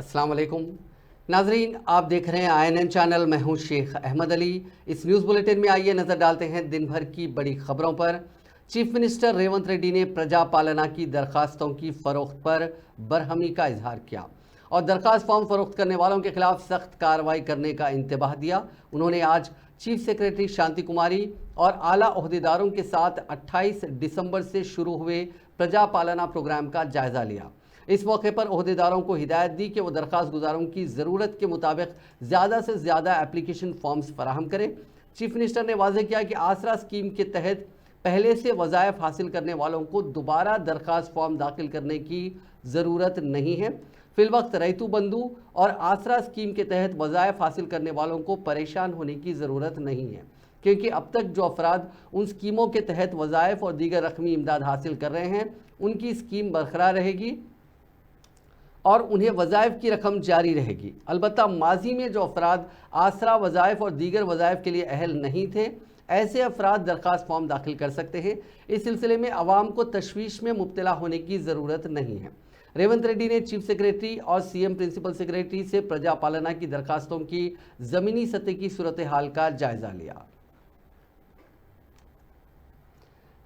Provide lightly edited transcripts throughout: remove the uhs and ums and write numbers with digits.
अस्सलाम वालेकुम नाजरीन, आप देख रहे हैं INN चैनल। मैं हूं शेख अहमद अली। इस न्यूज़ बुलेटिन में आइए नज़र डालते हैं दिन भर की बड़ी खबरों पर। चीफ मिनिस्टर रेवंत रेड्डी ने प्रजा पालना की दरखास्तों की फ़रोख्त पर बरहमी का इजहार किया और दरखास्त फॉर्म फ़रोख्त करने वालों के खिलाफ सख्त कार्रवाई करने का इंतबाह दिया। उन्होंने आज चीफ सेक्रेटरी शांति कुमारी और आला ओहदेदारों के साथ 28 दिसंबर से शुरू हुए प्रजा पालना प्रोग्राम का जायज़ा लिया। इस मौके पर ओहदेदारों को हिदायत दी कि वो दरखास्त गुजारों की ज़रूरत के मुताबिक ज़्यादा से ज़्यादा एप्लीकेशन फॉर्म्स फराहम करें। चीफ मिनिस्टर ने वाज़ेह किया कि आसरा स्कीम के तहत पहले से वज़ाइफ हासिल करने वालों को दोबारा दरखास्त फॉर्म दाखिल करने की ज़रूरत नहीं है। फिलवक्त रैतू बंधु और आसरा स्कीम के तहत वज़ाइफ हासिल करने वालों को परेशान होने की ज़रूरत नहीं है, क्योंकि अब तक जो अफराद उन स्कीमों के तहत वज़ाइफ और दीगर रकमी इमदाद हासिल कर रहे हैं, उनकी स्कीम बरकरार रहेगी और उन्हें वज़ाइफ की रकम जारी रहेगी। अलबत्ता माजी में जो अफराद आसरा वज़ाइफ और दीगर वज़ाइफ के लिए अहल नहीं थे, ऐसे अफराद दरखास्त फॉर्म दाखिल कर सकते हैं। इस सिलसिले में आवाम को तशवीश में मुब्तला होने की ज़रूरत नहीं है। रेवंत रेड्डी ने चीफ सेक्रेटरी और CM प्रिंसिपल सेक्रेटरी से प्रजा पालना की दरखास्तों की ज़मीनी सतह की सूरत हाल का जायज़ा लिया।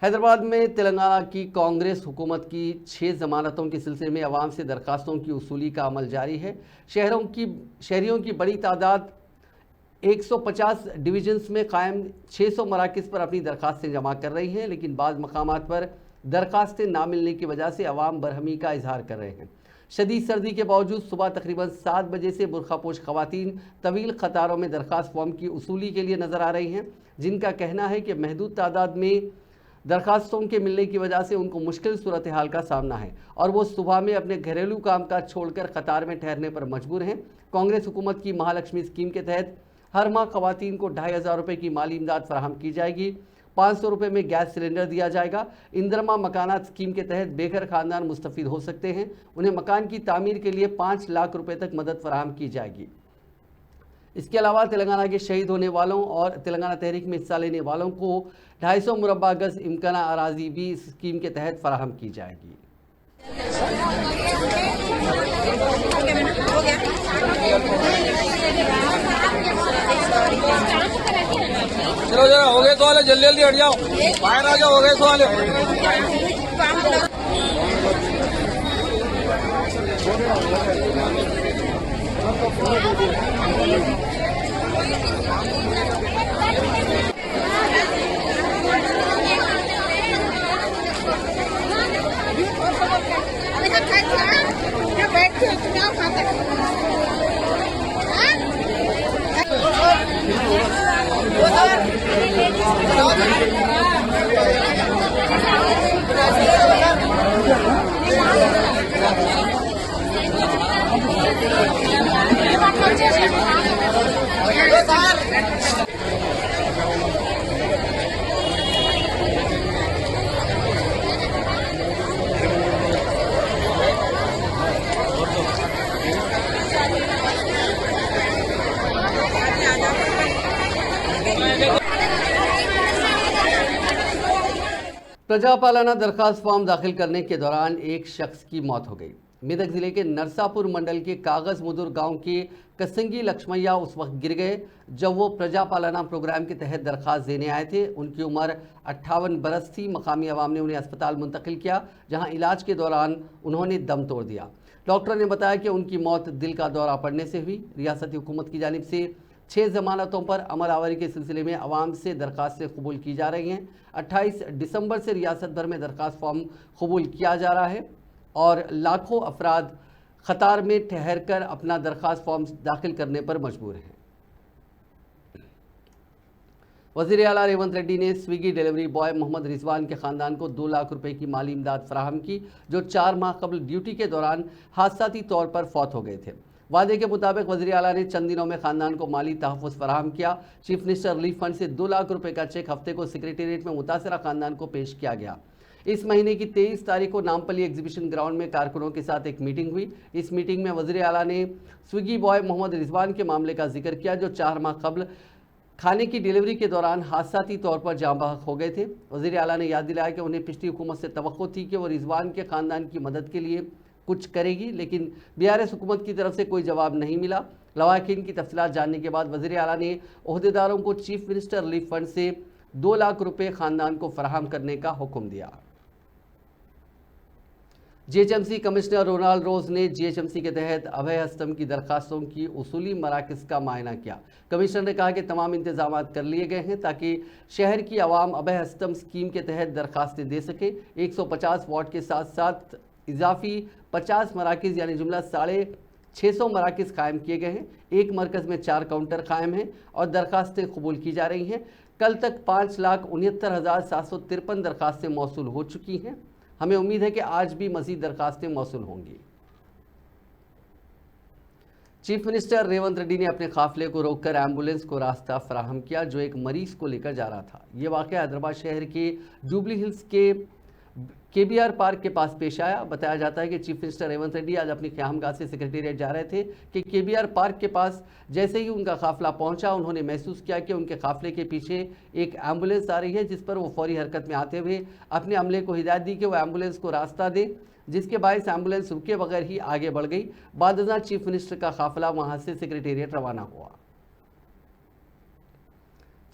हैदराबाद में तेलंगाना की कांग्रेस हुकूमत की 6 ज़मानतों के सिलसिले में अवाम से दरखास्तों की वसूली का अमल जारी है। शहरियों की बड़ी तादाद 150 डिवीजन्स में कायम 600 मराकज़ पर अपनी दरखास्तें जमा कर रही हैं, लेकिन बाज़ मकामात पर दरखास्तें ना मिलने की वजह से अवाम बरहमी का इजहार कर रहे हैं। शदीद सर्दी के बावजूद सुबह तकरीबन 7 बजे से बुरखापोश खवातीन तवील कतारों में दरखास्त फॉर्म की वसूली के लिए नज़र आ रही हैं, जिनका कहना है कि महदूद तादाद में दरखास्तों के मिलने की वजह से उनको मुश्किल सूरत हाल का सामना है और वो सुबह में अपने घरेलू कामकाज छोड़कर कतार में ठहरने पर मजबूर हैं। कांग्रेस हुकूमत की महालक्ष्मी स्कीम के तहत हर माह खवातीन को 2500 रुपये की माली इमदाद फराहम की जाएगी। 500 रुपये में गैस सिलेंडर दिया जाएगा। इंदिरमा मकानात स्कीम के तहत बेघर खानदान मुस्तफ़ीद हो सकते हैं। उन्हें मकान की तामीर के लिए 5 लाख रुपये तक मदद फराहम की जाएगी। इसके अलावा तेलंगाना के शहीद होने वालों और तेलंगाना तहरीक में हिस्सा लेने वालों को 250 मुरब्बा गज इम्काना अराजी भी इस स्कीम के तहत फराहम की जाएगी। चलो जरा हो गए सवाल, जल्दी जल्दी हट जाओ, बाहर आ जाओ, हो गए सवाल। प्रजा पालना दरखास्त फॉर्म दाखिल करने के दौरान एक शख्स की मौत हो गई। मेदक ज़िले के नरसापुर मंडल के कागज़ मुदुर गांव के कसंगी लक्ष्मैया उस वक्त गिर गए जब वो प्रजा पालना प्रोग्राम के तहत दरखास्त देने आए थे। उनकी उम्र 58 बरस थी। मकामी अवाम ने उन्हें अस्पताल मुंतकिल किया, जहां इलाज के दौरान उन्होंने दम तोड़ दिया। डॉक्टर ने बताया कि उनकी मौत दिल का दौरा पड़ने से हुई। रियासती हुकूमत की जानिब से 6 ज़मानतों पर अमल आवरी के सिलसिले में अवाम से दरखास्तें कबूल की जा रही हैं। 28 दिसंबर से रियासत भर में दरखास्त फॉर्म कबूल किया जा रहा है और लाखों अफराद कतार में ठहर कर अपना दरखास्त फॉर्म दाखिल करने पर मजबूर हैं। वज़ीर आला रेवंत रेड्डी ने Swiggy delivery boy Mohammed Rizwan के ख़ानदान को 2 लाख रुपए की माली इमदाद फराहम की, जो 4 माह कबल ड्यूटी के दौरान हादसाती तौर पर फौत हो गए थे। वादे के मुताबिक वज़ीर आला ने चंद दिनों में खानदान को माली तहफ़्फ़ुज़ फराहम किया। चीफ मिनिस्टर रिलीफ फंड से 2 लाख रुपए का चेक हफ्ते को सेक्रेटेरिएट में मुतासरा खानदान को पेश किया गया। इस महीने की 23 तारीख को नामपल्ली एग्जीबिशन ग्राउंड में कारकुनों के साथ एक मीटिंग हुई। इस मीटिंग में वज़ीर आला ने स्विगी बॉय मोहम्मद रिजवान के मामले का जिक्र किया, जो 4 माह कबल खाने की डिलीवरी के दौरान हादसाती तौर पर जाँ बहक हो गए थे। वज़ीर आला ने याद दिलाया कि उन्हें पिछली हुकूमत से तवक्को थी कि वो रिजवान के ख़ानदान की मदद के लिए कुछ करेगी, लेकिन बीआरएस हुकूमत की तरफ से कोई जवाब नहीं मिला। लवाहिकीन की तफसीलात जानने के बाद वज़ीर आला ने ओहदेदारों को चीफ मिनिस्टर रिलीफ फंड से 2 लाख रुपए खानदान को फराहम करने का हुक्म दिया। जीएचएमसी कमिश्नर रोनाल्ड रोज ने जीएचएमसी के तहत अभय हस्तम की दरखास्तों की उसूली मराकज़ का मुआयना किया। कमिश्नर ने कहा कि तमाम इंतजाम कर लिए गए हैं ताकि शहर की आवाम अभय हस्तम स्कीम के तहत दरखास्तें दे सके। 150 वार्ड के साथ साथ इजाफी 50 मराकज़ यानी जुमला 650 मराकज़ कायम किए गए हैं। एक मरकज़ में 4 काउंटर कायम हैं और दरखास्तें कबूल की जा रही हैं। कल तक 5,69,753 दरखास्तें मौसूल हो चुकी हैं। हमें उम्मीद है कि आज भी मज़ीद दरखास्तें मौसूल होंगी। चीफ मिनिस्टर रेवंत रेड्डी ने अपने काफिले को रोककर एम्बुलेंस को रास्ता फराहम किया जो एक मरीज को लेकर जा रहा था। ये वाक़या हैदराबाद शहर के जूबली हिल्स के केबीआर पार्क के पास पेश आया। बताया जाता है कि चीफ मिनिस्टर रेवंत रेड्डी आज अपनी क़यामगाह से सेक्रेटेरिएट जा रहे थे कि केबीआर पार्क के पास जैसे ही उनका काफिला पहुंचा, उन्होंने महसूस किया कि उनके काफिले के पीछे एक एम्बुलेंस आ रही है, जिस पर वो फौरी हरकत में आते हुए अपने अमले को हिदायत दी कि वो एम्बुलेंस को रास्ता दे, जिसके बायस एम्बुलेंस रुके बगैर ही आगे बढ़ गई। बाद चीफ मिनिस्टर का काफिला वहां से सेक्रेटेरिएट रवाना हुआ।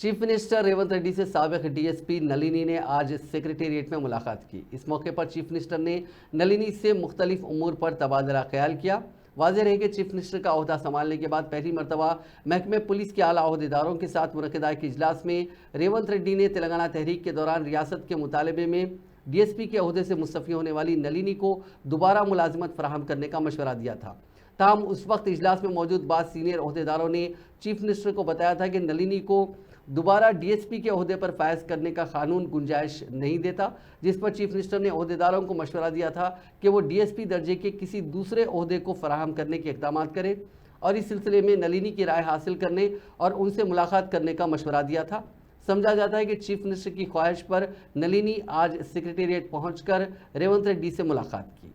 चीफ मिनिस्टर रेवंत रेड्डी से साबिक डीएसपी नलिनी ने आज सेक्रेटेरिएट में मुलाकात की। इस मौके पर चीफ मिनिस्टर ने नलिनी से मुख्तलिफ उमूर पर तबादला ख्याल किया। वाज़ेह रहे कि चीफ मिनिस्टर का ओहदा संभालने के बाद पहली मरतबा महकमे पुलिस के आला ओहदेदारों के साथ मुनक़िदा एक इजलास में रेवंत रेड्डी ने तेलंगाना तहरीक के दौरान रियासत के मुतालबे में डीएसपी के ओहदे से मुस्तफ़ी होने वाली नलिनी को दोबारा मुलाजमत फराहम करने का मशवरा दिया था। ताहम उस वक्त इजलास में मौजूद बाद सीनियर ओहदेदारों ने चीफ मिनिस्टर को बताया था कि नलिनी को दोबारा डीएसपी के ओहदे पर फायज करने का कानून गुंजाइश नहीं देता, जिस पर चीफ मिनिस्टर ने ओहदेदारों को मशवरा दिया था कि वो डीएसपी दर्जे के किसी दूसरे ओहदे को फराहम करने के इक़दाम करें और इस सिलसिले में नलिनी की राय हासिल करने और उनसे मुलाकात करने का मशवरा दिया था। समझा जाता है कि चीफ मिनिस्टर की ख्वाहिश पर नलिनी आज सेक्रेटेरिएट पहुंचकर रेवंत रेड्डी से मुलाकात की।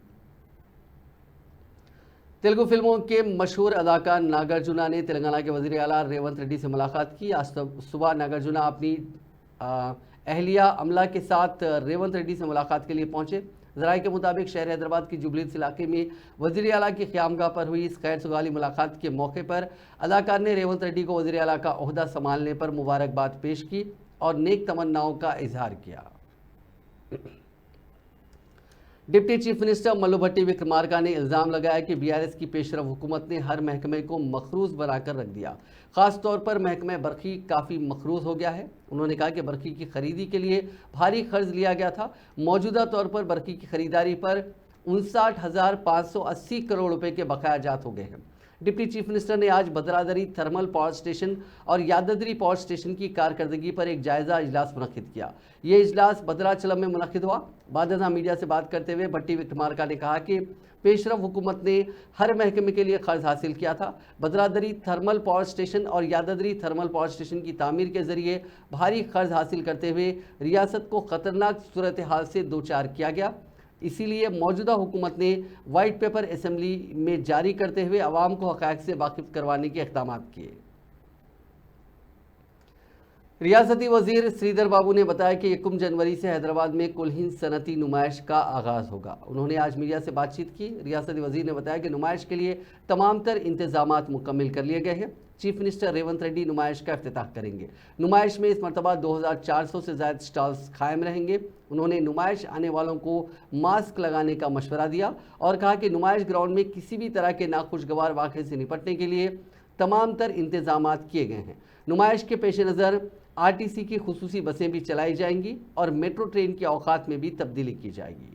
तेलुगु फिल्मों के मशहूर अदाकार नागार्जुना ने तेलंगाना के वज़ीर आला रेवंत रेड्डी से मुलाकात की। आज सुबह नागार्जुना अपनी अहलिया अमला के साथ रेवंत रेड्डी से मुलाकात के लिए पहुंचे। ज़राए के मुताबिक शहर हैदराबाद की जुबली हिल्स इलाके में वज़ीर आला की क़यामगाह पर हुई इस खैर सुगाली मुलाकात के मौके पर अदाकार ने रेवंत रेड्डी को वज़ीर आला का ओहदा संभालने पर मुबारकबाद पेश की और नेक तमन्नाओं का इजहार किया। डिप्टी चीफ मिनिस्टर मल्लू भट्टी विक्रमार्का ने इल्ज़ाम लगाया कि बीआरएस की पेशरफ हुकूमत ने हर महकमे को मखरूज बनाकर रख दिया। ख़ास तौर पर महकमा बरक़ी काफ़ी मखरूज हो गया है। उन्होंने कहा कि बरक़ी की खरीदी के लिए भारी खर्च लिया गया था। मौजूदा तौर पर बरक़ी की खरीदारी पर 59,580 करोड़ रुपए के बकाया जात हो गए हैं। डिप्टी चीफ मिनिस्टर ने आज भद्रादरी थर्मल पावर स्टेशन और यादद्री पावर स्टेशन की कारकर्दगी पर एक जायज़ा इजलास मुनक़िद किया। ये इजलास भद्राचलम में मुनक़िद हुआ। बादशाह मीडिया से बात करते हुए भट्टी विक्रमार्का ने कहा कि पेशरफ हुकूमत ने हर महकमे के लिए कर्ज हासिल किया था। भद्रादरी थर्मल पावर स्टेशन और यादद्री थर्मल पावर स्टेशन की तामीर के जरिए भारी कर्ज हासिल करते हुए रियासत को ख़तरनाक सूरत हाल से दो चार किया गया। इसीलिए मौजूदा हुकूमत ने वाइट पेपर असेंबली में जारी करते हुए अवाम को हक़ाइक़ से वाकिफ़ करवाने के इक़दाम किए। रियासती वज़ीर श्रीधर बाबू ने बताया कि 1 जनवरी से हैदराबाद में कुल-हिंद सनती नुमाइश का आगाज़ होगा। उन्होंने आज मीडिया से बातचीत की। रियासती वज़ीर ने बताया कि नुमाइश के लिए तमाम तर इंतज़ामात मुकम्मल कर लिए गए हैं। चीफ मिनिस्टर रेवंत रेड्डी नुमाइश का इफ्तिताह करेंगे। नुमाइश में इस मरतबा 2400 से ज़ायद स्टॉल्स कायम रहेंगे। उन्होंने नुमाइश आने वालों को मास्क लगाने का मशवरा दिया और कहा कि नुमाइश ग्राउंड में किसी भी तरह के नाखुशगवार वाक़े से निपटने के लिए तमाम तर इंतज़ामात किए गए हैं। नुमाइश के पेश नज़र आरटीसी की खुसूसी बसें भी चलाई जाएंगी और मेट्रो ट्रेन के औकात में भी तब्दीली की जाएगी।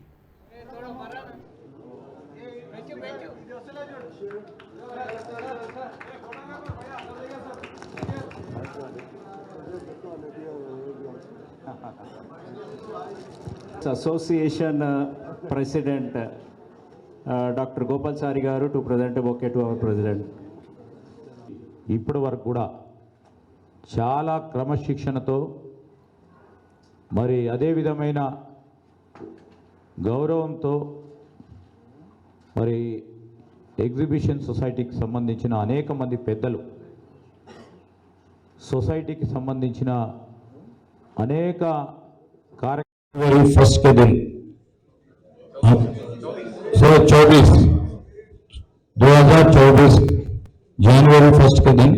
Association President Dr. Gopalsari garu to present a bouquet to our president. ఇప్పటి వరకు కూడా చాలా క్రమశిక్షణతో మరి అదే విధమైన గౌరవంతో మరి ఎగ్జిబిషన్ సొసైటీకి సంబంధించిన అనేక మంది పెద్దలు సొసైటీకి సంబంధించిన అనేక కార్యక్రమాలు ఫస్ట్ के दिन सो 2024 जनवरी 1 के दिन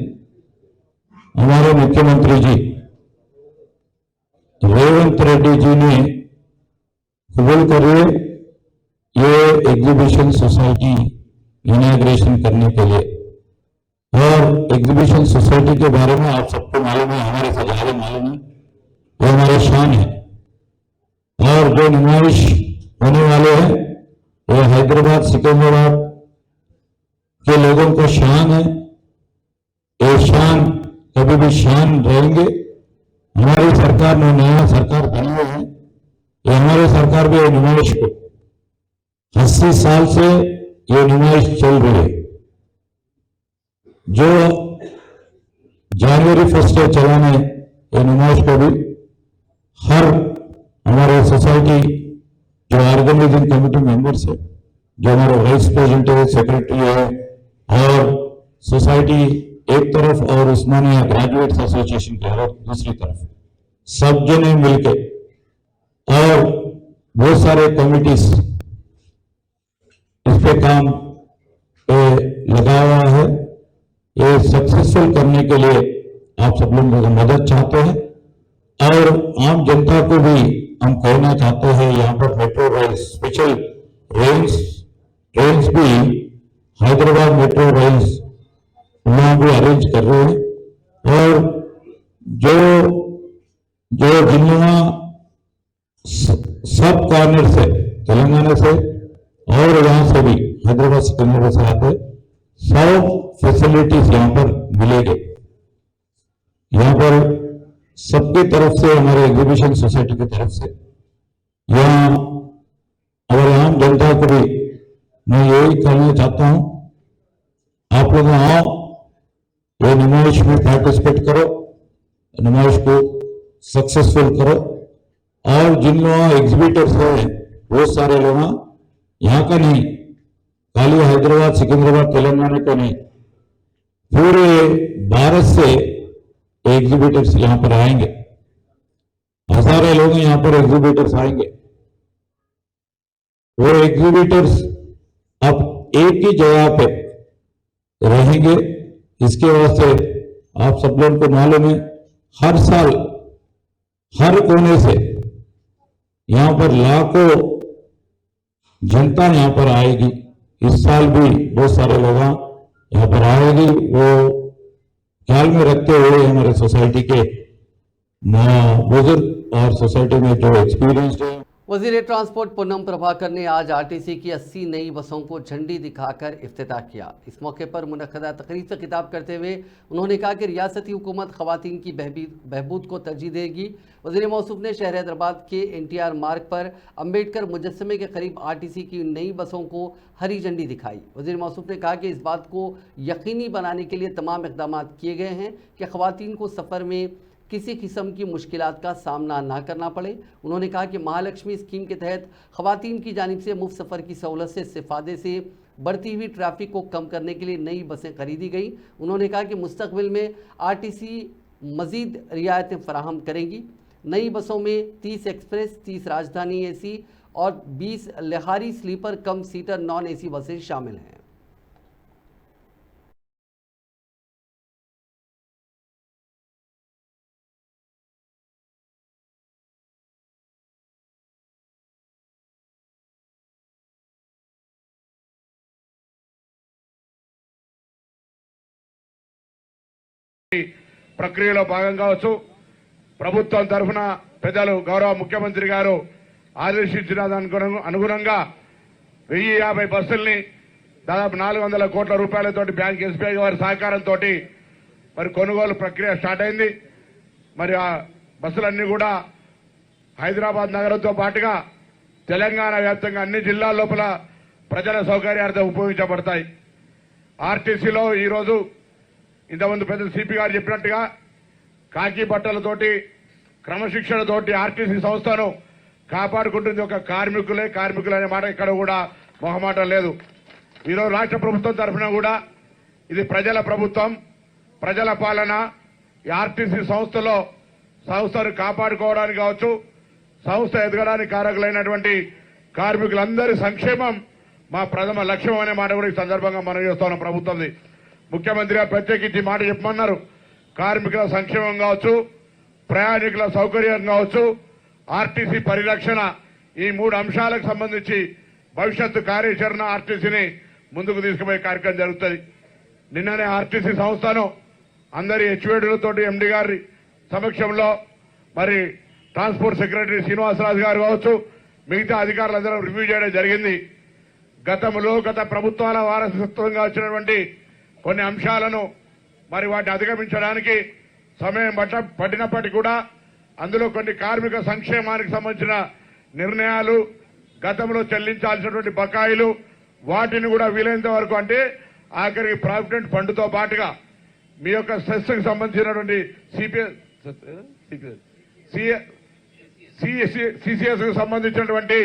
हमारे मुख्यमंत्री जी रेवंत रेड्डी जी ने कबूल करिए ये एग्जीबिशन सोसाइटी इनॉग्रेशन करने के लिए। और एग्जीबिशन सोसाइटी के बारे में आप सबको मालूम है, हमारे से ज्यादा मालूम है, ये हमारे शान है। और जो नुमाइश होने वाले हैं ये हैदराबाद सिकंदराबाद के लोगों को शान है। ये शान कभी भी शान रहेंगे। हमारी सरकार में नया सरकार बनी हुई है, ये हमारी सरकार भी नुमाइश को 80 साल से ये नुमाइश चल रही है। जो जनवरी 1 से चलाने ये नुमाइश को भी हर हमारे सोसाइटी जो ऑर्गेनाइजिंग कमेटी मेंबर्स है, जो हमारे वाइस प्रेसिडेंट है, सेक्रेटरी है और सोसाइटी एक तरफ और उस्मानिया ग्रेजुएट्स एसोसिएशन के और दूसरी तरफ सब जने मिलके और बहुत सारे कमिटीज इस पे काम पे लगा हुआ है। ये सक्सेसफुल करने के लिए आप सब लोगों की मदद चाहते हैं और आम जनता को भी हम कहना चाहते हैं यहाँ पर मेट्रो रेल स्पेशल ट्रेन्स भी हैदराबाद मेट्रो रेल्स वहां भी अरेंज कर रहे हैं। और जो जो जिन्होंने सब कॉर्नर से तेलंगाना से और यहाँ से भी हैदराबाद सिकंदराबाद से आते सब फैसिलिटीज यहाँ पर मिलेंगे। यहाँ पर सबकी तरफ से हमारे एग्जीबिशन सोसाइटी की तरफ से यहाँ हमारे आम जनता को भी मैं यही कहना चाहता हूँ, आप लोग आओ, ये नुमाइश में पार्टिसिपेट करो, नुमाइश को सक्सेसफुल करो। और जिन लोग एग्जीबिटर्स हैं बहुत सारे लोग यहाँ का नहीं, खाली हैदराबाद सिकंदराबाद तेलंगाना का नहीं, पूरे भारत से एग्जीबिटर्स यहाँ पर आएंगे। हजारों लोग यहाँ पर एग्जीबिटर्स आएंगे। वो एग्जीबिटर्स अब एक ही जगह पे रहेंगे। इसके वास्ते आप सब लोगों को मालूम है, हर साल हर कोने से यहाँ पर लाखों जनता यहाँ पर आएगी। इस साल भी बहुत सारे लोग यहाँ पर आएगी। वो ख्याल में रखते हुए हमारे सोसाइटी के बुजुर्ग और सोसाइटी में जो एक्सपीरियंस्ड है। वजीर ट्रांसपोर्ट पूनम प्रभाकर ने आज आरटीसी की 80 नई बसों को झंडी दिखाकर इफ्तिताह किया। इस मौके पर मुनक्कदा तकरीब से खिताब करते हुए उन्होंने कहा कि रियासती हुकूमत खवातीन की बहबूद को तरजीह देगी। वजीर मौसूफ ने शहर हैदराबाद के NTR मार्ग पर अम्बेडकर मुजस्समे के करीब आरटीसी की नई बसों को हरी झंडी दिखाई। वजीर मौसूफ ने कहा कि इस बात को यकीनी बनाने के लिए तमाम इक़दाम किए गए हैं कि खवातीन को सफ़र में किसी किस्म की मुश्किलात का सामना ना करना पड़े। उन्होंने कहा कि महालक्ष्मी स्कीम के तहत खवातीन की जानिब से मुफ्त सफ़र की सहूलत से इस्तिफ़ादे से बढ़ती हुई ट्रैफिक को कम करने के लिए नई बसें खरीदी गई। उन्होंने कहा कि मुस्तक़बिल में आरटीसी मज़ीद रियायतें फराहम करेंगी। नई बसों में 30 एक्सप्रेस, 30 राजधानी AC और 20 लिहारी स्लीपर कम सीटर नॉन AC बसें शामिल हैं। ప్రక్రియలో భాగం కావచ్చు ప్రభుత్వం తరఫున పెద్దలు గౌరవ ముఖ్యమంత్రి గారు ఆదేశించిన దానికి అనుగుణంగా 1050 బస్సుల్ని దాదాపు 400 కోట్ల రూపాయలతోటి బ్యాంక్ SBI వారి సహకారంతో మరి కొనుగోలు ప్రక్రియ స్టార్ట్ అయింది। మరి ఆ బస్సులన్నీ కూడా హైదరాబాద్ నగరంతో పాటుగా తెలంగాణ వ్యాప్తంగా అన్ని జిల్లాల లోపల ప్రజల సౌకర్యార్థం ఉపయోగించబడతాయి। ఆర్టీసీలో ఈరోజు ఇంతకుముందు పెద్ద సిపి గారు చెప్పినట్టుగా కాకి బట్టలతోటి క్రమశిక్షణతోటి ఆర్టీసీ సంస్థను కాపాడుకుంటుంది ఒక కార్మికులే అనే మాట ఇక్కడ కూడా మొహమాటం లేదు। ఈరోజు రాష్ట్ర ప్రభుత్వం తరఫున కూడా ఇది ప్రజల ప్రభుత్వం, ప్రజల పాలన। ఈ ఆర్టీసీ సంస్థను కాపాడుకోవడానికి కావచ్చు, సంస్థ ఎదగడానికి కారకులైనటువంటి కార్మికులందరి సంక్షేమం మా ప్రథమ లక్ష్యం అనే మాట కూడా ఈ సందర్భంగా మనం చేస్తున్నాం. ప్రభుత్వంది ముఖ్యమంత్రిగా ప్రత్యేకించి మాట చెప్పమన్నారు. కార్మికుల సంక్షేమం కావచ్చు, ప్రయాణికుల సౌకర్యం కావచ్చు, ఆర్టీసీ పరిరక్షణ, ఈ 3 అంశాలకు సంబంధించి భవిష్యత్తు కార్యాచరణ ఆర్టీసీని ముందుకు తీసుకుపోయే కార్యక్రమం జరుగుతుంది. నిన్ననే ఆర్టీసీ సంస్థను అందరి హెచ్వేడులతోటి ఎండీ గారి సమక్షంలో మరి ట్రాన్స్పోర్ట్ సెక్రటరీ శ్రీనివాసరాజు గారు కావచ్చు, మిగతా అధికారులందరూ రివ్యూ చేయడం జరిగింది. గతంలో గత ప్రభుత్వాల వారసత్వంగా వచ్చినటువంటి కొన్ని అంశాలను మరి వాటిని అధిగమించడానికి సమయం పట్టినప్పటికీ కూడా అందులో కొన్ని కార్మిక సంక్షేమానికి సంబంధించిన నిర్ణయాలు, గతంలో చెల్లించాల్సినటువంటి బకాయిలు, వాటిని కూడా వీలైనంత వరకు అంటే ఆఖరికి ప్రావిడెంట్ ఫండ్తో పాటుగా మీ యొక్క సెస్కి సంబంధించినటువంటి సిసిఎస్ కు సంబంధించినటువంటి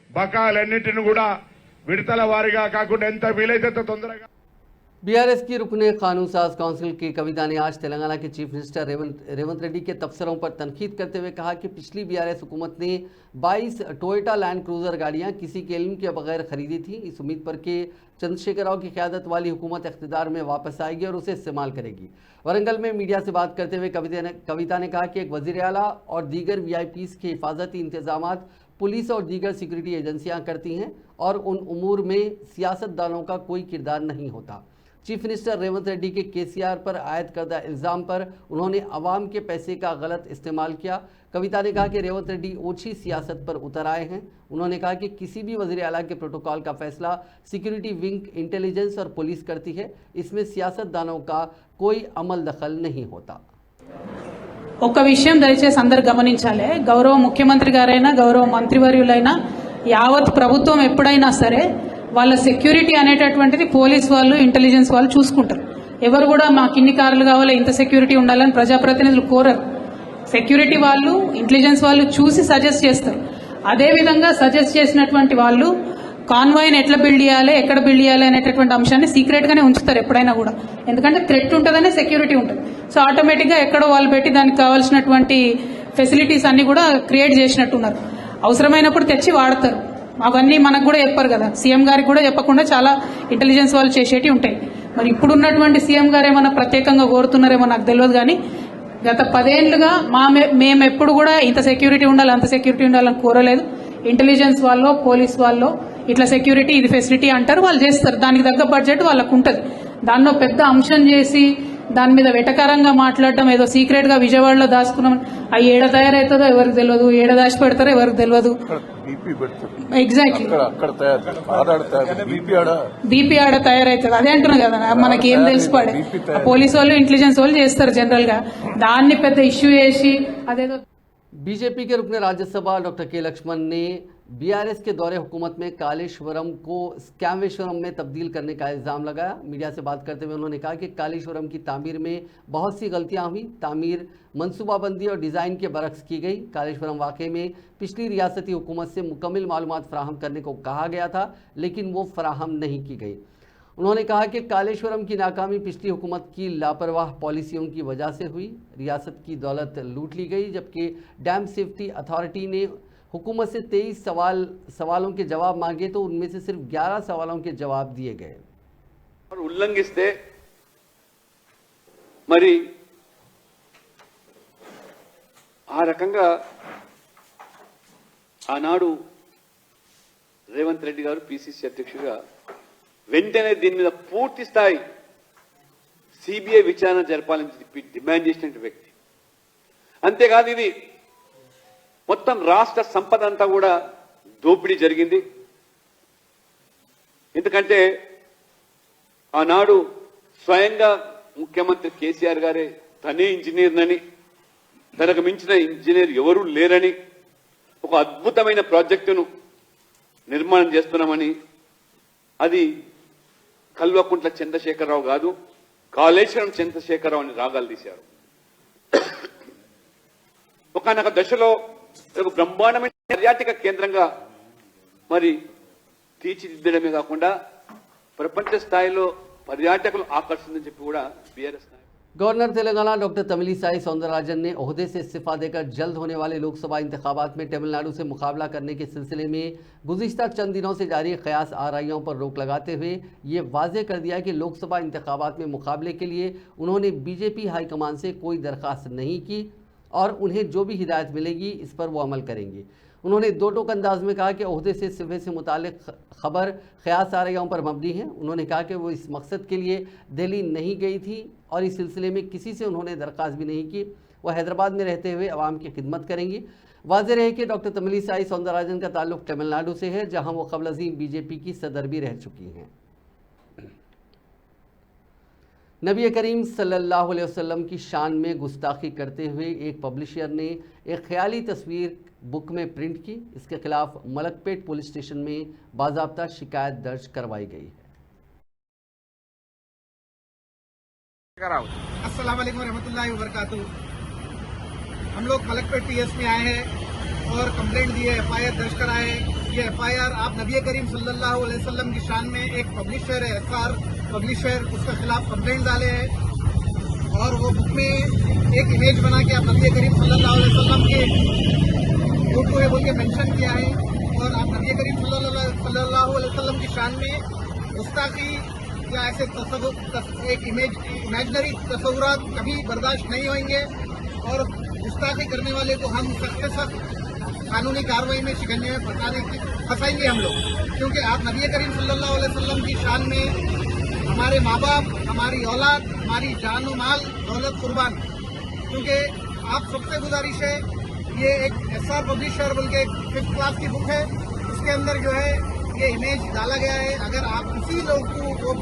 బకాయిలన్నింటినీ కూడా విడతల వారీగా కాకుండా ఎంత వీలైతే తొందరగా बीआरएस की रुकने कानून साज काउंसिल की कविता ने आज तेलंगाना के चीफ मिनिस्टर रेवंत रेड्डी के तबसरों पर तनकीद करते हुए कहा कि पिछली बीआरएस हुकूमत ने 22 टोयोटा लैंड क्रूजर गाड़ियां किसी के इल्म के बगैर खरीदी थी। इस उम्मीद पर कि चंद्रशेखर राव की क़यादत वाली हुकूमत इख्तिदार में वापस आएगी और उसे इस्तेमाल करेगी। वरंगल में मीडिया से बात करते हुए कविता ने कहा कि एक वज़ीर आला और दीगर VIPs के हिफाजती इंतजाम पुलिस और दीगर सिक्योरिटी एजेंसियां करती हैं और उन उमूर में सियासतदानों का कोई किरदार नहीं होता। चीफ मिनिस्टर रेवंत रेड्डी के KCR पर आयद करदा इल्ज़ाम पर उन्होंने अवाम के पैसे का गलत इस्तेमाल किया। कविता ने कहा कि रेवंत रेड्डी ओछी सियासत पर उतर आए हैं। उन्होंने कहा कि किसी भी वज़ीर आला के प्रोटोकॉल का फैसला सिक्योरिटी विंग, इंटेलिजेंस और पुलिस करती है। इसमें सियासतदानों का कोई अमल दखल नहीं होता। ఒక విషయం దయచేసి అందరు గమనించాలి. గౌరవ ముఖ్యమంత్రి గారైనా గౌరవ మంత్రివర్యులైనా యావత్ ప్రభుత్వం ఎప్పుడైనా సరే వాళ్ళ సెక్యూరిటీ అనేటటువంటిది పోలీస్ వాళ్ళు, ఇంటెలిజెన్స్ వాళ్ళు చూసుకుంటారు. ఎవరు కూడా మాకు ఇన్ని కార్లు కావాలి, ఇంత సెక్యూరిటీ ఉండాలని ప్రజాప్రతినిధులు కోరరు. సెక్యూరిటీ వాళ్ళు, ఇంటెలిజెన్స్ వాళ్ళు చూసి సజెస్ట్ చేస్తారు. అదేవిధంగా సజెస్ట్ చేసినటువంటి వాళ్ళు కాన్వాయ్ని ఎట్లా బిల్డ్ చేయాలి, ఎక్కడ బిల్డ్ చేయాలి అనేటటువంటి అంశాన్ని సీక్రెట్ గానే ఉంచుతారు ఎప్పుడైనా కూడా. ఎందుకంటే థ్రెట్ ఉంటుందనే సెక్యూరిటీ ఉంటుంది. సో ఆటోమేటిక్ గా ఎక్కడో వాళ్ళు పెట్టి దానికి కావాల్సినటువంటి ఫెసిలిటీస్ అన్ని కూడా క్రియేట్ చేసినట్టున్నారు. అవసరమైనప్పుడు తెచ్చి వాడతారు. అవన్నీ మనకు కూడా చెప్పారు కదా, సీఎం గారికి కూడా చెప్పకుండా చాలా ఇంటెలిజెన్స్ వాళ్ళు చేసేటి ఉంటాయి. మరి ఇప్పుడున్నటువంటి సీఎం గారు ఏమన్నా ప్రత్యేకంగా కోరుతున్నారేమో నాకు తెలియదు. కానీ గత 10 ఏళ్లుగా మేము ఎప్పుడు కూడా ఇంత సెక్యూరిటీ ఉండాలి, అంత సెక్యూరిటీ ఉండాలని కోరలేదు. ఇంటెలిజెన్స్ వాళ్ళు, పోలీస్ వాళ్ళు ఇట్లా సెక్యూరిటీ ఇది ఫెసిలిటీ అంటారు, వాళ్ళు చేస్తారు. దానికి తగ్గ బడ్జెట్ వాళ్ళకు ఉంటుంది. దానిలో పెద్ద అంశం చేసి దాని మీద వెటకారంగా మాట్లాడటం, ఏదో సీక్రెట్ గా విజయవాడలో దాచుకున్నాం, అవి ఏడ తయారవుతుందో ఎవరికి తెలియదు, ఏడ దాచి పెడతారో ఎవరికి తెలియదు. ఎగ్జాక్ట్లీ బీపీ ఆడ తయారవుతుంది. అదే అంటున్నా కదా, మనకి ఏం తెలిసిపడే. పోలీసు వాళ్ళు, ఇంటెలిజెన్స్ వాళ్ళు చేస్తారు జనరల్ గా. దాన్ని పెద్ద ఇష్యూ చేసి అదేదో बीजेपी के रुकने राज्यसभा डॉक्टर के लक्ष्मण ने बीआरएस के दौरे हुकूमत में कालेश्वरम को स्कैमेश्वरम में तब्दील करने का इल्ज़ाम लगाया। मीडिया से बात करते हुए उन्होंने कहा कि कालेश्वरम की तामीर में बहुत सी गलतियां हुई। तामीर मनसूबाबंदी और डिज़ाइन के बरक्स की गई। कालेश्वरम वाकई में पिछली रियासती हुकूमत से मुकम्मल मालूमात फराहम करने को कहा गया था, लेकिन वो फराहम नहीं की गई। उन्होंने कहा कि कालेश्वरम की नाकामी पिछली हुकूमत की लापरवाह पॉलिसियों की वजह से हुई। रियासत की दौलत लूट ली गई, जबकि डैम सेफ्टी अथॉरिटी ने हुकूमत से 23 सवालों के जवाब मांगे तो उनमें से सिर्फ 11 सवालों के जवाब दिए गए। और उल्लंघिस्ते मरी आ रకంగా ఆనాడు రేవంత్ రెడ్డి గారు పిసిసి అధ్యక్షుడిగా వెంటనే దీని మీద పూర్తి స్థాయి సిబిఐ విచారణ జరపాలని చెప్పి డిమాండ్ చేసిన వ్యక్తి. అంతేకాదు ఇది మొత్తం రాష్ట్ర సంపద అంతా కూడా దోపిడీ జరిగింది. ఎందుకంటే ఆనాడు స్వయంగా ముఖ్యమంత్రి కేసీఆర్ గారే తనే ఇంజనీర్నని, తనకు మించిన ఇంజనీర్ ఎవరూ లేరని, ఒక అద్భుతమైన ప్రాజెక్టును నిర్మాణం చేస్తున్నామని, అది కల్వకుంట్ల చంద్రశేఖరరావు కాదు కాళేశ్వరం చంద్రశేఖరరావు అని రాగాలు తీశారు. ఒకనొక దశలో ఒక బ్రహ్మాండమైన పర్యాటక కేంద్రంగా మరి తీర్చిదిద్దడమే కాకుండా ప్రపంచ స్థాయిలో పర్యాటకులు ఆకర్షిందని చెప్పి కూడా BRS governor Telangana doctor Tamilisai Soundararajan ने ओहदे से इस्तीफा देकर जल्द होने वाले लोकसभा इंतखाबात में तमिलनाडु से मुकाबला करने के सिलसिले में गुज़िश्ता चंद दिनों से जारी क़यास आराइयों पर रोक लगाते हुए ये वाज़ेह कर दिया कि लोकसभा इंतखाबात में मुकाबले के लिए उन्होंने बीजेपी हाईकमान से कोई दरख्वास्त नहीं की और उन्हें जो भी हिदायत मिलेगी इस पर वो अमल करेंगे। उन्होंने दो टोक अंदाज में कहा कि ओहदे से इस्तीफे से मुतालिक खबर क़यास आराइयों पर मबनी है। उन्होंने कहा कि वो इस मकसद के लिए दिल्ली नहीं गई थी और इस सिलसिले में किसी से उन्होंने दरख्वास्त भी नहीं की। वह हैदराबाद में रहते हुए आवाम की खिदमत करेंगी। वाज़ेह रहे कि डॉक्टर तमिलिसाई सौंदरराजन का ताल्लुक़ तमिलनाडु से है, जहाँ वो क़ब्ल अज़ीम बीजेपी की सदर भी रह चुकी हैं। नबी करीम सल्लल्लाहु अलैहि वसल्लम की शान में गुस्ताखी करते हुए एक पब्लिशर ने एक ख्याली तस्वीर बुक में प्रिंट की। इसके खिलाफ मलकपेट पुलिस स्टेशन में बाज़ाब्ता शिकायत दर्ज करवाई गई है। अस्सलाम वालेकुम रहमतुल्लाहि व बरकातुहू। हम लोग मलकपेट पीएस में आए हैं और कंप्लेंट दी है, एफआईआर दर्ज कराए। ये एफआईआर आप नबी करीम सल्लल्लाहु अलैहि वसल्लम की शान में एक पब्लिशर है, एसआर पब्लिशर, उसके खिलाफ कंप्लेंट डाले हैं और वो बुक में एक इमेज बना के आप नबी करीम सल्लल्लाहु अलैहि वसल्लम के फोटो है बोल के मेंशन किया है और आप नबी करीम सल्लल्लाहु अलैहि वसल्लम की शान में गुस्ताखी या ऐसे एक इमेजनरी तस्वुरात कभी बर्दाश्त नहीं होंगे और गुस्ताखी करने वाले को हम सख्त सख्त कानूनी कार्रवाई में शिकंजे में फंसाएंगे हम लोग, क्योंकि आप नबी करीम सल्लल्लाहु अलैहि वसल्लम की शान में हमारे माँ बाप, हमारी औलाद, हमारी जान और माल दौलत कुर्बान। क्योंकि आप सबसे गुजारिश है, ये एक एसआर पब्लिशर बोल के 5th क्लास की बुक है, उसके अंदर जो है ये इमेज डाला गया है। अगर आप किसी लोग को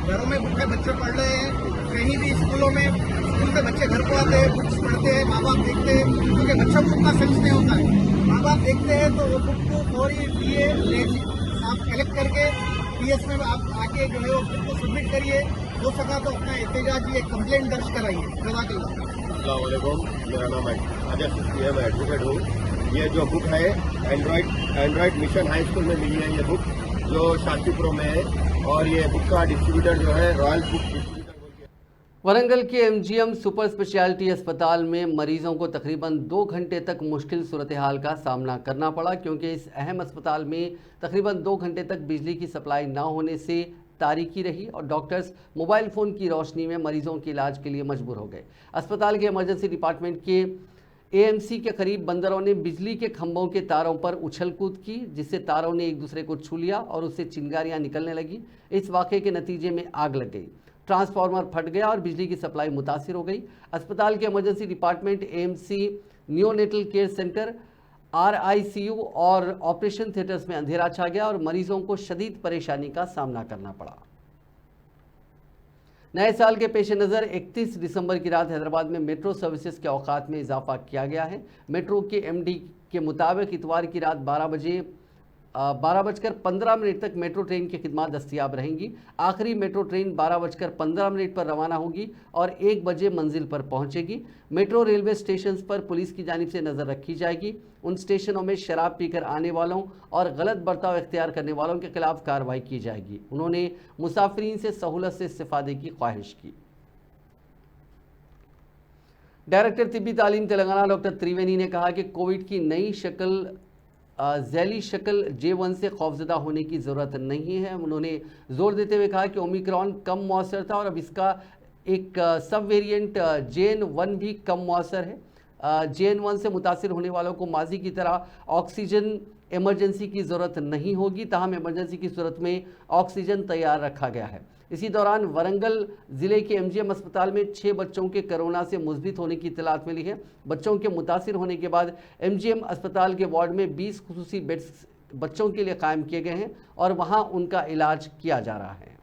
घरों में बुक है, बच्चे पढ़ रहे हैं, कहीं भी स्कूलों में, स्कूल से बच्चे घर को आते हैं, बुक्स पढ़ते हैं, माँ बाप देखते हैं, क्योंकि बच्चों को उतना सेंस नहीं होता है। माँ बाप देखते हैं तो वो बुक को फौरी लिए आप कलेक्ट करके पीएस में आप आके जो है वो बुक को सबमिट करिए। हो सका तो अपना एहतजाजी एक कंप्लेंट दर्ज कराइए। अस्सलाम वालेकुम, मेरा नाम आजाद सिस्ती है, मैं एडवोकेट हूँ। ये जो बुक है एंड्रॉइड मिशन हाई स्कूल में मिली है, ये बुक जो शांतिपुर में है और ये बुक का डिस्ट्रीब्यूटर जो है रॉयल बुक डिस्ट्रीब्यूटर। वरंगल के एमजीएम सुपर स्पेशलिटी अस्पताल में मरीजों को तकरीबन 2 घंटे तक मुश्किल सूरत हाल का सामना करना पड़ा, क्योंकि इस अहम अस्पताल में तकरीबन 2 घंटे तक बिजली की सप्लाई न होने से तारीकी रही और डॉक्टर्स मोबाइल फ़ोन की रोशनी में मरीजों के इलाज के लिए मजबूर हो गए। अस्पताल के इमरजेंसी डिपार्टमेंट के एएमसी के करीब बंदरों ने बिजली के खंभों के तारों पर उछल कूद की, जिससे तारों ने एक दूसरे को छू लिया और उससे चिंगारियां निकलने लगी। इस वाक़े के नतीजे में आग लग गई, ट्रांसफार्मर फट गया और बिजली की सप्लाई मुतासिर हो गई। अस्पताल के emergency department, AMC, neonatal care centre, RICU और ऑपरेशन थिएटर्स में अंधेरा छा गया और मरीजों को शदीद परेशानी का सामना करना पड़ा। नए साल के पेश नज़र 31 दिसंबर की रात हैदराबाद में मेट्रो सर्विसेज के औकात में इजाफा किया गया है। मेट्रो के एमडी के मुताबिक इतवार की रात 12:15 तक मेट्रो ट्रेन की खिदमत दस्तियाब रहेंगी। आखिरी मेट्रो ट्रेन 12:15 पर रवाना होगी और 1 बजे मंजिल पर पहुंचेगी। मेट्रो रेलवे स्टेशन पर पुलिस की जानिब से नज़र रखी जाएगी। उन स्टेशनों में शराब पीकर आने वालों और गलत बर्ताव इख्तियार करने वालों के खिलाफ कार्रवाई की जाएगी। उन्होंने मुसाफिरीन से सहूलत से इस्तिफादे की ख्वाहिश की। डायरेक्टर तिब्बी तालीम तेलंगाना डॉक्टर त्रिवेणी ने कहा कि कोविड की नई शक्ल झैली शक्ल J1 से खौफजदा होने की ज़रूरत नहीं है। उन्होंने जोर देते हुए कहा कि ओमिक्रॉन कम मौसर था और अब इसका एक सब वेरिएंट JN1 भी कम मौसर है। JN1 से मुतासिर होने वालों को माजी की तरह ऑक्सीजन इमरजेंसी की ज़रूरत नहीं होगी, ताहम इमरजेंसी की सूरत में ऑक्सीजन तैयार रखा गया है। इसी दौरान वरंगल ज़िले के एमजीएम अस्पताल में 6 बच्चों के कोरोना से मुस्बित होने की इत्तलात मिली है। बच्चों के मुतासिर होने के बाद एमजीएम अस्पताल के वार्ड में 20 खुसूसी बेड्स बच्चों के लिए कायम किए गए हैं और वहां उनका इलाज किया जा रहा है।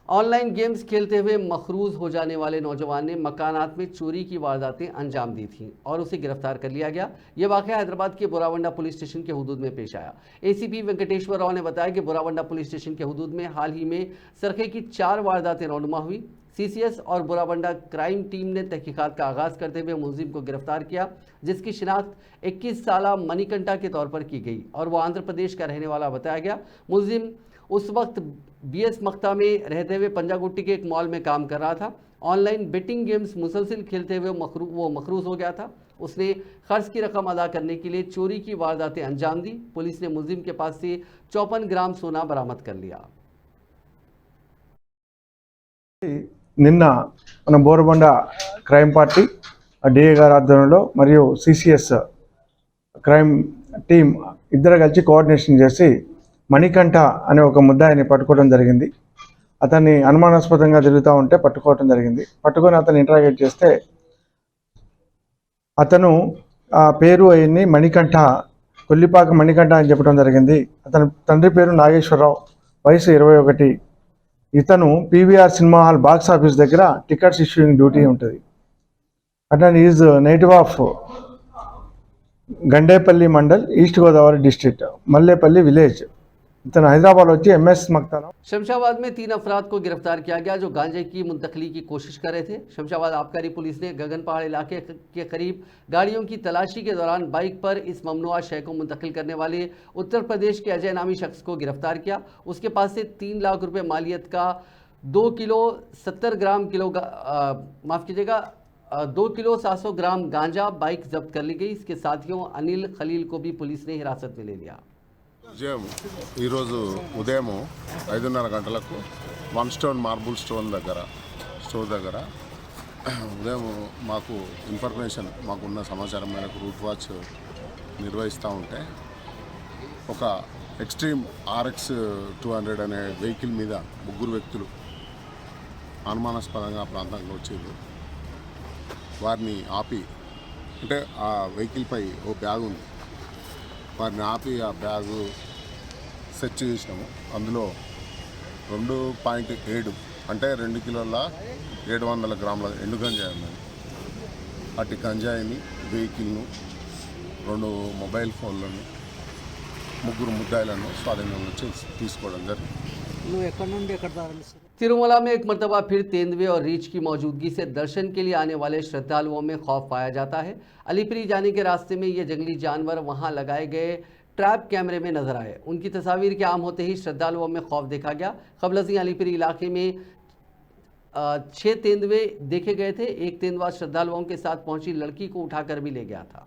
ऑनलाइन गेम्स खेलते हुए मखरूज हो जाने वाले नौजवान ने मकानात में चोरी की वारदातें अंजाम दी थीं और उसे गिरफ्तार कर लिया गया। यह वाक़या हैदराबाद के बोरावंडा पुलिस स्टेशन के हुदूद में पेश आया। एसीपी वेंकटेश्वर राव ने बताया कि बोरावंडा पुलिस स्टेशन के हुदूद में हाल ही में सरखे की 4 वारदातें रौनुमा हुई। सीसीएस और बोरावंडा क्राइम टीम ने तहकीकात का आगाज़ करते हुए मुलजिम को गिरफ्तार किया, जिसकी शिनाख्त 21 साला मणिकंठा के तौर पर की गई और वह आंध्र प्रदेश का रहने वाला बताया गया। मुलजिम उस वक्त BS मक्ता में रहते हुए पंजागुट्टी के एक मॉल में काम कर रहा था। ऑनलाइन बेटिंग गेम्स मुसलसिल खेलते हुए वो मखरूज हो गया था। उसने खर्च की रकम अदा करने के लिए चोरी की वारदातें अंजाम दी। पुलिस ने मुलजिम के पास से 54 ग्राम सोना बरामद कर लिया। నిన్న మన బోరబండ క్రైమ్ పార్టీ డిఏ గారి ఆధ్వర్యంలో మరియు CCS క్రైమ్ టీం ఇద్దరు కలిసి కోఆర్డినేషన్ చేసి మణికంఠ అనే ఒక ముద్దాయిని పట్టుకోవడం జరిగింది. అతన్ని అనుమానాస్పదంగా తిరుగుతూ ఉంటే పట్టుకోవడం జరిగింది. పట్టుకొని అతన్ని ఇంటరాగేట్ చేస్తే అతను ఆ పేరు అయ్యింది మణికంఠ, కొల్లిపాక మణికంఠ అని చెప్పడం జరిగింది. అతని తండ్రి పేరు నాగేశ్వరరావు, వయసు 21. ఇతను PVR cinema hall box office దగ్గర టికెట్స్ ఇష్యూయింగ్ డ్యూటీ ఉంటుంది. అతను is native of Gandepalli mandal, east Godavari district, Mallepally village. इतना हैदराबाद వచ్చి MS मक्ताना। शमशाबाद में 3 अफराद को गिरफ्तार किया गया जो गांजे की मुंतकली की कोशिश कर रहे थे। शमशाबाद आबकारी पुलिस ने गगन पहाड़ इलाके के करीब गाड़ियों की तलाशी के दौरान बाइक पर इस ममनुआ शय को मुंतकिल करने वाले उत्तर प्रदेश के अजय नामी शख्स को गिरफ्तार किया। उसके पास से 3 लाख रुपए मालियत का 2 किलो 700 ग्राम गांजा बाइक जब्त कर ली गई। इसके साथियों अनिल खलील को भी पुलिस ने हिरासत में ले लिया। ఈరోజు ఉదయం 5:30 గంటలకు 1 స్టోన్ మార్బుల్ స్టోర్ దగ్గర ఉదయం మాకు ఇన్ఫర్మేషన్, మాకున్న సమాచారం మేరకు రూట్ వాచ్ నిర్వహిస్తూ ఉంటే ఒక ఎక్స్ట్రీమ్ RX 200 అనే వెహికల్ మీద 3 వ్యక్తులు అనుమానాస్పదంగా ఆ ప్రాంతానికి వచ్చారు. వారిని ఆపి, అంటే ఆ వెహికల్పై ఓ బ్యాగ్ ఉంది, వారిని ఆపి ఆ బ్యాగు సెర్చ్ చేసినాము. అందులో 2.7 అంటే 2 కిలోల 700 గ్రాముల ఎండు గంజాయి ఉన్నది. అటు గంజాయిని, వెహికల్ను, 2 మొబైల్ ఫోన్లను, 3 ముద్దాయిలను స్వాధీనంలో తీసుకోవడం జరిగింది. तिरुमला में एक मरतबा फिर तेंदुए और रीछ की मौजूदगी से दर्शन के लिए आने वाले श्रद्धालुओं में खौफ पाया जाता है। अलीपरी जाने के रास्ते में ये जंगली जानवर वहां लगाए गए ट्रैप कैमरे में नजर आए। उनकी तस्वीर के आम होते ही श्रद्धालुओं में खौफ देखा गया। कबलजी अलीपरी इलाके में 6 तेंदुए देखे गए थे। एक तेंदुआ श्रद्धालुओं के साथ पहुंची लड़की को उठाकर भी ले गया था।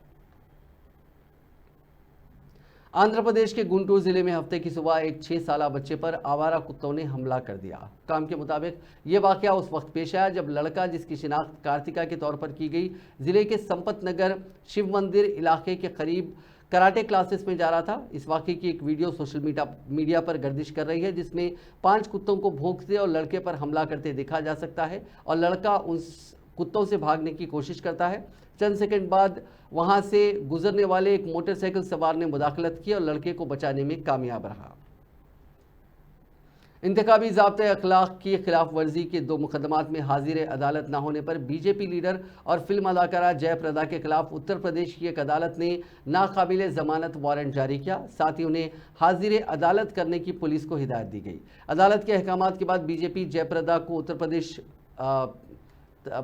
आंध्र प्रदेश के गुंटूर जिले में हफ्ते की सुबह एक 6 साला बच्चे पर आवारा कुत्तों ने हमला कर दिया। काम के मुताबिक ये वाकया उस वक्त पेश आया जब लड़का, जिसकी शिनाख्त कार्तिका के तौर पर की गई, जिले के संपत नगर शिव मंदिर इलाके के करीब कराटे क्लासेस में जा रहा था। इस वाकये की एक वीडियो सोशल मीडिया पर गर्दिश कर रही है जिसमें 5 कुत्तों को भौंकते और लड़के पर हमला करते देखा जा सकता है और लड़का उन कुत्तों से भागने की कोशिश करता है। चंद सेकंड बाद वहां से गुजरने वाले एक मोटरसाइकिल सवार ने मुदाखलत की और लड़के को बचाने में कामयाब रहा। इंतखाबी ज़ाब्ते अखलाक की खिलाफ वर्जी के 2 मुकदमात में हाजिर अदालत न होने पर बीजेपी लीडर और फिल्म अदाकारा जयप्रदा के खिलाफ उत्तर प्रदेश की एक अदालत ने नाकाबिले ज़मानत वारंट जारी किया। साथ ही उन्हें हाजिर अदालत करने की पुलिस को हिदायत दी गई। अदालत के अहकामात के बाद बीजेपी जयप्रदा को उत्तर प्रदेश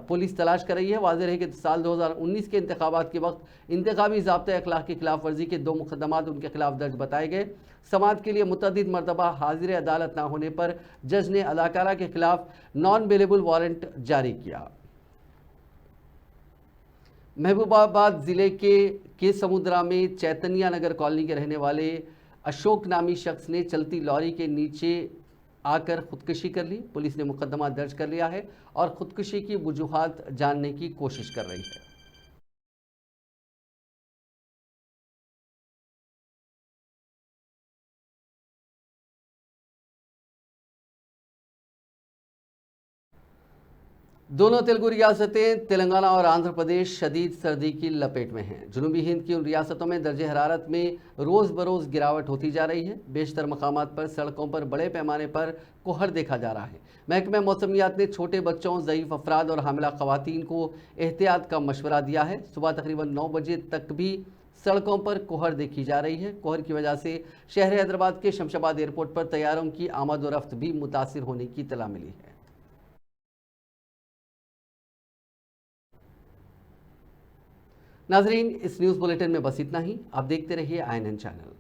पुलिस तलाश कर रही है। वाज़ेह है कि साल 2019 के इंतखाबात के वक्त इंतखाबी ज़ाब्ते अखलाक की खिलाफ वर्जी के 2 मुकदमात उनके खिलाफ दर्ज बताए गए। समाअत के लिए मुतअद्दिद मरतबा हाजिर अदालत न होने पर जज ने अदाकारा के खिलाफ नॉन बेलेबल वारंट जारी किया। महबूबाबाद जिले के समुद्रा में चैतन्या नगर कॉलोनी के रहने वाले अशोक नामी शख्स ने चलती लॉरी के नीचे आकर खुदकुशी कर ली। पुलिस ने मुकदमा दर्ज कर लिया है और खुदकुशी की वजूहात जानने की कोशिश कर रही है। दोनों तेलुगु रियासतें तेलंगाना और आंध्र प्रदेश शदीद सर्दी की लपेट में हैं। जनूबी हिंद की उन रियासतों में दर्जे हरारत में रोज़ बरोज़ गिरावट होती जा रही है। बेशतर मकामात पर सड़कों पर बड़े पैमाने पर कोहर देखा जा रहा है। महकमा मौसमियात ने छोटे बच्चों, ज़ईफ़ अफराद और हामिला ख़वातीन को एहतियात का मशवरा दिया है। सुबह तकरीबन 9 बजे तक भी सड़कों पर कोहर देखी जा रही है। कोहर की वजह से शहर हैदराबाद के शमशाबाद एयरपोर्ट पर तैयारों की आमद व रफ्त भी मुतासिर होने की इत्तला मिली है। नाजरीन, इस न्यूज़ बुलेटिन में बस इतना ही। आप देखते रहिए INN चैनल।